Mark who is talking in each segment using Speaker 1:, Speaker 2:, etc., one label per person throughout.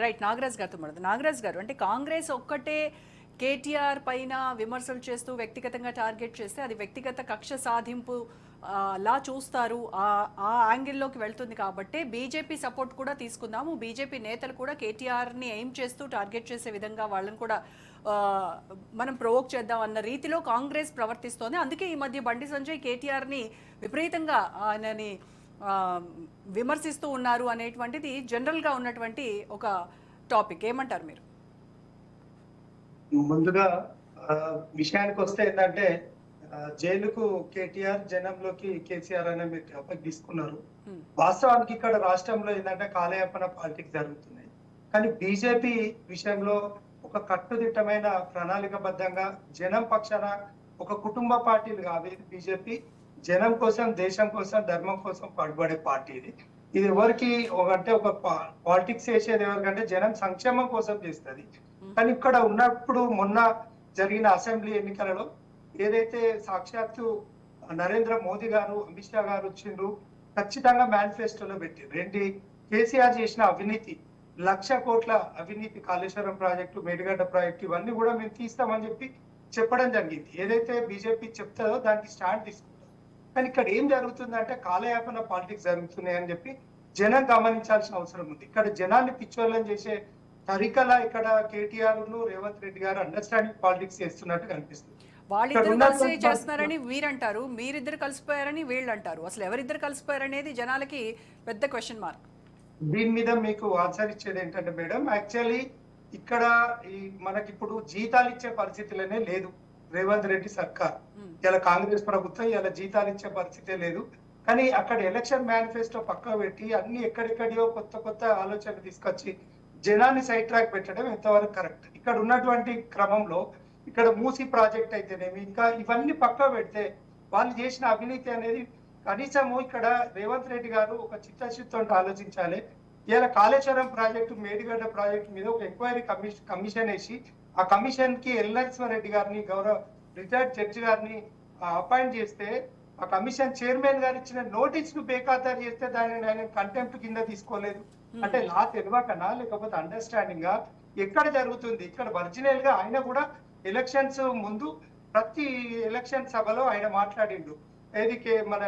Speaker 1: Right. Nagaraj గారితో మాట్లాడదాం. నాగరాజ్ గారు, అంటే కాంగ్రెస్ ఒక్కటే కేటీఆర్ పైన విమర్శలు చేస్తూ వ్యక్తిగతంగా టార్గెట్ చేస్తే అది వ్యక్తిగత కక్ష సాధింపు లా చూస్తారు. ఆ యాంగిల్లోకి వెళ్తుంది కాబట్టి బీజేపీ సపోర్ట్ కూడా తీసుకుందాము, బీజేపీ నేతలు కూడా కేటీఆర్ని ఎయిమ్ చేస్తూ టార్గెట్ చేసే విధంగా వాళ్ళని కూడా మనం ప్రొవోక్ చేద్దాం అన్న రీతిలో కాంగ్రెస్ ప్రవర్తిస్తోంది. అందుకే ఈ మధ్య బండి సంజయ్ కేటీఆర్ని విపరీతంగా ఆయనని విమర్శిస్తూ ఉన్నారు అనేటువంటిది జనరల్గా ఉన్నటువంటి ఒక టాపిక్. ఏమంటారు మీరు?
Speaker 2: ముందుగా విషయానికి వస్తే ఏంటంటే జైలుకు కేటీఆర్, జనంలోకి కేసీఆర్ అనే మీరు టాపిక్ తీసుకున్నారు. వాస్తవానికి ఇక్కడ రాష్ట్రంలో ఏంటంటే కాలయాపన పాలిటిక్స్ జరుగుతున్నాయి. కానీ బీజేపీ విషయంలో ఒక కట్టుదిట్టమైన ప్రణాళికబద్ధంగా జనం పక్షాన ఒక కుటుంబ పార్టీలు కాదు బీజేపీ. జనం కోసం, దేశం కోసం, ధర్మం కోసం పడబడే పార్టీ ఇది. ఇది ఎవరికి అంటే ఒక పాలిటిక్స్ చేసేది ఎవరికంటే జనం సంక్షేమం కోసం చేస్తుంది. కానీ ఇక్కడ ఉన్నప్పుడు మొన్న జరిగిన అసెంబ్లీ ఎన్నికలలో ఏదైతే సాక్షాత్తు నరేంద్ర మోదీ గారు, అమిత్ షా గారు వచ్చిండ్రు, ఖచ్చితంగా మేనిఫెస్టోలో పెట్టిండ్రు ఏంటి, కేసీఆర్ చేసిన అవినీతి, 1,00,000 కోట్ల అవినీతి, కాళేశ్వరం ప్రాజెక్టు, మేడిగడ్డ ప్రాజెక్టు, ఇవన్నీ కూడా మేము తీస్తామని చెప్పి చెప్పడం జరిగింది. ఏదైతే బీజేపీ చెప్తుందో దానికి స్టాండ్ తీసుకుంటాం. కానీ ఇక్కడ ఏం జరుగుతుందంటే కాలయాపన పాలిటిక్స్ జరుగుతున్నాయి అని చెప్పి జనం గమనించాల్సిన అవసరం ఉంది. ఇక్కడ జనాన్ని పిచ్చోళ్ళని చేసే తరికలా ఇక్కడ కేటీఆర్ ను రేవంత్ రెడ్డి గారు అండర్స్టాండింగ్ పాలిటిక్స్ చేస్తున్నట్టు కనిపిస్తుంది.
Speaker 1: వాళ్ళిద్దరు కలిసి చేస్తున్నారని మీరంటారు, మీరిద్దరు కలిసిపోయారని వీళ్ళు అంటారు. అసలు ఎవరిద్దరు కలిసిపోయారనేది జనాలకి పెద్ద క్వశ్చన్ మార్క్.
Speaker 2: దీని మీద మీకు ఆన్సర్ ఇచ్చేది ఏంటంటే మేడం, యాక్చువల్లీ ఇక్కడ ఈ మనకి ఇప్పుడు జీతాలు ఇచ్చే పరిస్థితులనే లేదు రేవంత్ రెడ్డి సర్కార్. ఇలా కాంగ్రెస్ ప్రభుత్వం ఇలా జీతాలు ఇచ్చే పరిస్థితే లేదు. కానీ అక్కడ ఎలక్షన్ మేనిఫెస్టో పక్క పెట్టి అన్ని ఎక్కడెక్కడియో కొత్త కొత్త ఆలోచనలు తీసుకొచ్చి జనాన్ని సైడ్ ట్రాక్ పెట్టడం ఎంతవరకు కరెక్ట్? ఇక్కడ ఉన్నటువంటి క్రమంలో ఇక్కడ మూసి ప్రాజెక్ట్ అయితేనేమి, ఇంకా ఇవన్నీ పక్క పెడితే వాళ్ళు చేసిన అవినీతి అనేది కనీసము ఇక్కడ రేవంత్ రెడ్డి గారు ఒక చిత్తశుద్ధితో ఆలోచించాలి. ఇలా కాళేశ్వరం ప్రాజెక్టు, మేడిగడ్డ ప్రాజెక్టు మీద ఒక ఎంక్వైరీ కమిషన్ వేసి ఆ కమిషన్ కి ఎల్ నరసింహారెడ్డి గారిని, గౌరవ రిటైర్డ్ జడ్జి గారిని అపాయింట్ చేస్తే ఆ కమిషన్ చైర్మన్ గారు ఇచ్చిన నోటీస్ ను బేఖాతరు చేస్తే దానిని ఆయన కంటెంప్ట్ కింద తీసుకోలేదు. అంటే లా తెలియకనా లేకపోతే అండర్స్టాండింగ్ గా ఎక్కడ జరుగుతుంది? ఇక్కడ ఒరిజినల్ గా ఆయన కూడా ఎలక్షన్స్ ముందు ప్రతి ఎలక్షన్ సభలో ఆయన మాట్లాడిండు. ఏది మన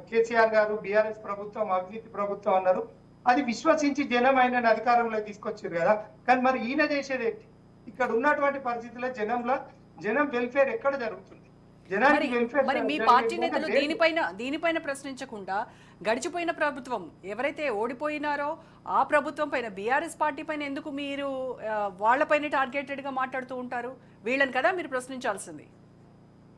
Speaker 2: కేసీఆర్ గారు బీఆర్ఎస్ ప్రభుత్వం అవినీతి ప్రభుత్వం అన్నారు. అది విశ్వసించి జనం ఆయనను అధికారంలో తీసుకొచ్చారు కదా. కానీ మరి ఈయన చేసేది ఏంటి? ఇక్కడ ఉన్నటువంటి పరిస్థితుల్లో జనం వెల్ఫేర్ ఎక్కడ జరుగుతుంది?
Speaker 1: మరి మీ పార్టీ నేతలు దీనిపైన ప్రశ్నించకుండా గడిచిపోయిన ప్రభుత్వం ఎవరైతే ఓడిపోయినారో ఆ ప్రభుత్వం పైన, బీఆర్ఎస్ పార్టీ పైన ఎందుకు మీరు వాళ్ళపైన టార్గెటెడ్ గా మాట్లాడుతూ ఉంటారు? వీళ్ళని కదా మీరు ప్రశ్నించాల్సింది.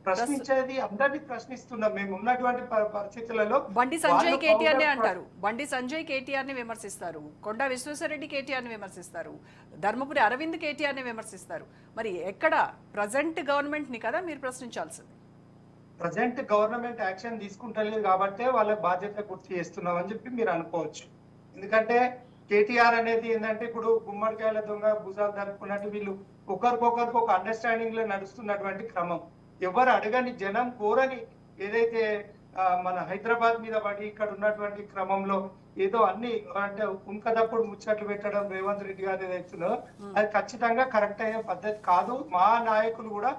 Speaker 2: ప్రశ్నించేది అందరినీ ప్రశ్నిస్తున్నాం మేము ఉన్నటువంటి పరిస్థితులలో.
Speaker 1: బండి సంజయ్ కేటీఆర్ ని అంటారు, బండి సంజయ్ కేటీఆర్ ని విమర్శిస్తారు, కొండా విశ్వేశ్వరరెడ్డి కేటీఆర్ ని విమర్శిస్తారు, ధర్మపురి అరవింద్ కేటీఆర్ ని విమర్శిస్తారు. మరి ఎక్కడ ప్రజెంట్ గవర్నమెంట్ ని కదా మీరు ప్రశ్నించాల్సింది.
Speaker 2: ప్రజెంట్ గవర్నమెంట్ యాక్షన్ తీసుకుంటలేదు కాబట్టే వాళ్ళ బాధ్యత గుర్తు చేస్తున్నాం అని చెప్పి మీరు అనుకోవచ్చు. ఎందుకంటే కేటీఆర్ అనేది ఏంటంటే ఇప్పుడు గుమ్మడికాయల దొంగ భుజాలు జరుపుకున్నట్టు వీళ్ళు ఒకరికొకరికి ఒక అండర్స్టాండింగ్ లో నడుస్తున్నటువంటి క్రమం. ఎవరు అడగని, జనం కోరని ఏదైతే మన హైదరాబాద్ మీద పడి ఇక్కడ ఉన్నటువంటి క్రమంలో ఏదో అన్ని అంటే ఉంకదప్పుడు ముచ్చట్లు పెట్టడం రేవంత్ రెడ్డి గారు ఏదైతుందో అది ఖచ్చితంగా కరెక్ట్ అయిన పద్ధతి కాదు. మా నాయకులు కూడా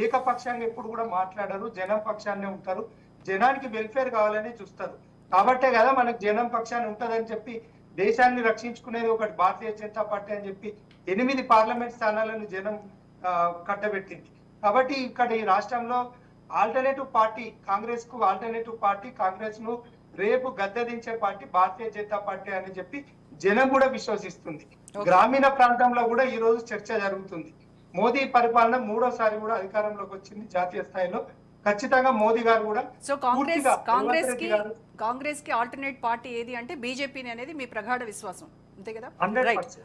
Speaker 2: ఏకపక్షంగా ఎప్పుడు కూడా మాట్లాడరు, జనం పక్షాన్నే ఉంటారు, జనానికి వెల్ఫేర్ కావాలని చూస్తారు. కాబట్టే కదా మనకు జనం పక్షాన్ని ఉంటదని చెప్పి దేశాన్ని రక్షించుకునేది ఒకటి భారతీయ జనతా పార్టీ అని చెప్పి 8 పార్లమెంట్ స్థానాలను జనం కట్టబెట్టింది. కాబట్టి ఇక్కడ ఈ రాష్ట్రంలో ఆల్టర్నేటివ్ పార్టీ, కాంగ్రెస్ కు ఆల్టర్నేటివ్ పార్టీ, కాంగ్రెస్ ను రేపు గద్దెదించే పార్టీ భారతీయ జనతా పార్టీ అని చెప్పి జనం కూడా విశ్వసిస్తుంది. గ్రామీణ ప్రాంతంలో కూడా ఈ రోజు చర్చ జరుగుతుంది. మోదీ పరిపాలన 3వసారి కూడా అధికారంలోకి వచ్చింది జాతీయ స్థాయిలో. ఖచ్చితంగా మోదీ గారు కూడా
Speaker 1: సో కాంగ్రెస్ కి ఆల్టర్నేట్ పార్టీ ఏది అంటే బీజేపీ అనేది మీ ప్రగాఢ విశ్వాసం, అంతే కదా?
Speaker 2: 100%.